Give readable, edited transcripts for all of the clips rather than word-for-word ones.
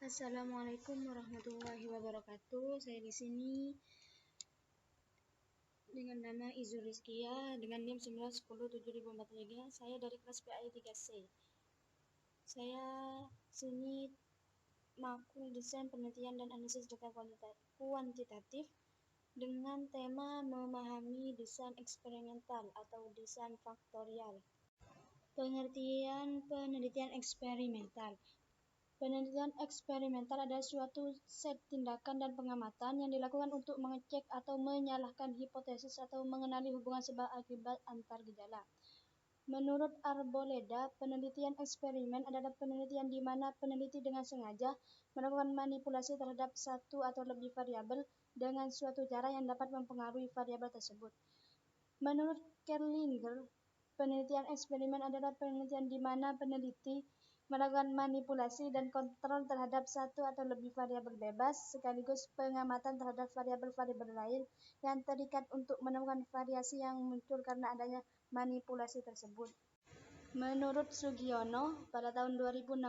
Assalamualaikum warahmatullahi wabarakatuh. Saya di sini dengan nama Izur Rizkia dengan NIM 19107043. Saya dari kelas PAI 3C. Saya sini makul desain penelitian dan analisis data kuantitatif dengan tema memahami desain eksperimental atau desain faktorial. Pengertian penelitian eksperimental. Penelitian eksperimental adalah suatu set tindakan dan pengamatan yang dilakukan untuk mengecek atau menyalahkan hipotesis atau mengenali hubungan sebab akibat antar gejala. Menurut Arboleda, penelitian eksperimen adalah penelitian di mana peneliti dengan sengaja melakukan manipulasi terhadap satu atau lebih variabel dengan suatu cara yang dapat mempengaruhi variabel tersebut. Menurut Kerlinger, penelitian eksperimen adalah penelitian di mana peneliti melakukan manipulasi dan kontrol terhadap satu atau lebih variabel bebas, sekaligus pengamatan terhadap variabel-variabel lain yang terikat untuk menemukan variasi yang muncul karena adanya manipulasi tersebut. Menurut Sugiono, pada tahun 2016,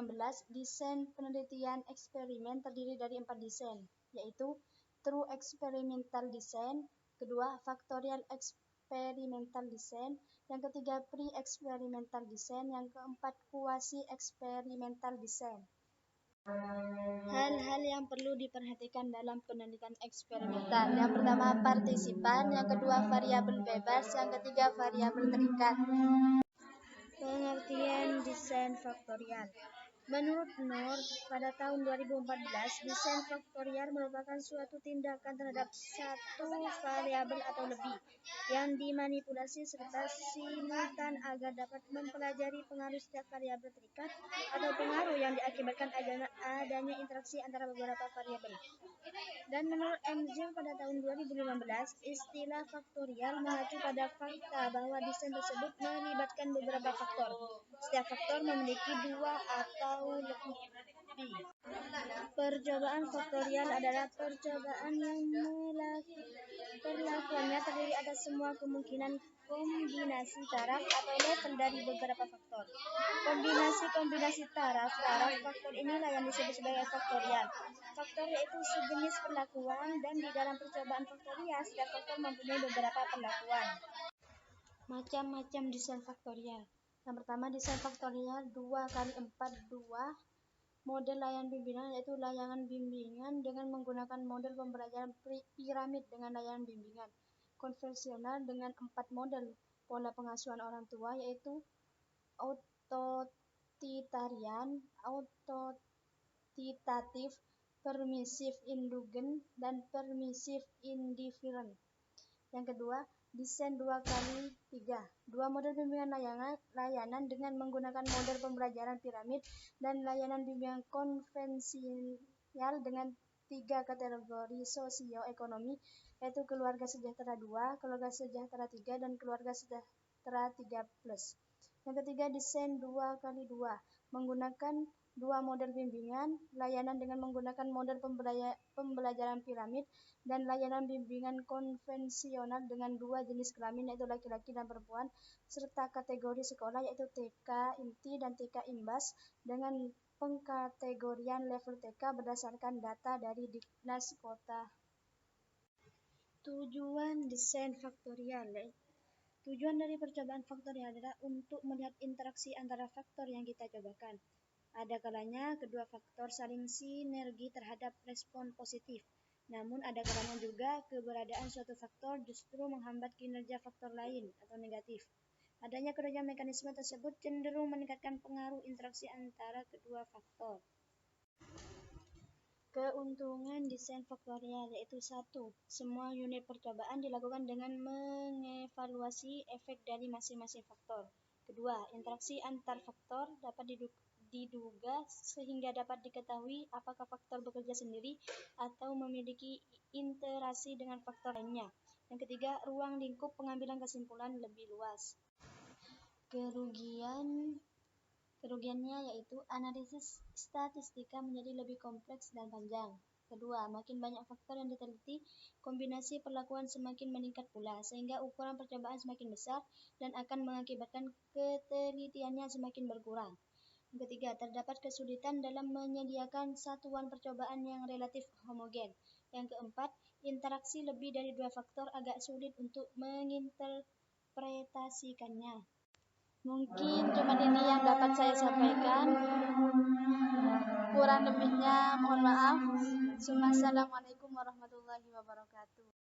desain penelitian eksperimen terdiri dari 4 desain, yaitu True Experimental Design, kedua Factorial Experimental Design, yang ketiga Pre-Experimental Design, yang keempat Quasi-Experimental Design. Hal-hal yang perlu diperhatikan dalam penelitian eksperimental. Yang pertama, partisipan, yang kedua variabel bebas, yang ketiga variabel terikat. Pengertian desain faktorial. Menurut Noor, pada tahun 2014, desain faktorial merupakan suatu tindakan terhadap satu variabel atau lebih yang dimanipulasi serta simultan agar dapat mempelajari pengaruh setiap variabel terikat atau pengaruh yang diakibatkan adanya interaksi antara beberapa variabel. Dan menurut MJ pada tahun 2015, istilah faktorial mengacu pada fakta bahwa desain tersebut melibatkan beberapa faktor. Setiap faktor memiliki dua atau lebih. Percobaan faktorial adalah percobaan yang perlakuannya terdiri atas semua kemungkinan kombinasi taraf atau level dari beberapa faktor. Kombinasi taraf faktor inilah yang disebut sebagai faktorial. Faktor yaitu sejenis perlakuan, dan di dalam percobaan faktorial setiap faktor mempunyai beberapa perlakuan. Macam-macam desain faktorial. Yang pertama, desain faktorial 2x4-2 model layanan bimbingan, yaitu layanan bimbingan dengan menggunakan model pembelajaran piramid dengan layanan bimbingan konvensional dengan 4 model pola pengasuhan orang tua, yaitu autoritarian, autotitatif, permisif indulgen, dan permisif indifferent. Yang kedua, desain 2x3, dua model bimbingan layanan dengan menggunakan model pembelajaran piramid dan layanan bimbingan konvensional dengan 3 kategori sosioekonomi, yaitu keluarga sejahtera 2, keluarga sejahtera 3, dan keluarga sejahtera 3+. Yang ketiga, desain 2x2, menggunakan dua model bimbingan layanan dengan menggunakan model pembelajaran piramid dan layanan bimbingan konvensional dengan dua jenis kelamin, yaitu laki-laki dan perempuan, serta kategori sekolah, yaitu TK inti dan TK imbas, dengan pengkategorian level TK berdasarkan data dari Diknas Kota. Tujuan desain faktorial. Tujuan dari percobaan faktorial adalah untuk melihat interaksi antara faktor yang kita cobakan. Ada kalanya kedua faktor saling sinergi terhadap respon positif. Namun ada kalanya juga keberadaan suatu faktor justru menghambat kinerja faktor lain atau negatif. Adanya kedua mekanisme tersebut cenderung meningkatkan pengaruh interaksi antara kedua faktor. Keuntungan desain faktorial yaitu 1. Semua unit percobaan dilakukan dengan mengevaluasi efek dari masing-masing faktor. Kedua, interaksi antar faktor dapat diduga sehingga dapat diketahui apakah faktor bekerja sendiri atau memiliki interaksi dengan faktor lainnya. Yang ketiga, ruang lingkup pengambilan kesimpulan lebih luas. Kerugiannya yaitu analisis statistika menjadi lebih kompleks dan panjang. Kedua, makin banyak faktor yang diteliti, kombinasi perlakuan semakin meningkat pula, sehingga ukuran percobaan semakin besar dan akan mengakibatkan ketelitiannya semakin berkurang. Yang ketiga, terdapat kesulitan dalam menyediakan satuan percobaan yang relatif homogen. Yang keempat, interaksi lebih dari dua faktor agak sulit untuk menginterpretasikannya. Mungkin cuma ini yang dapat saya sampaikan. Kurang lebihnya mohon maaf. Assalamualaikum warahmatullahi wabarakatuh.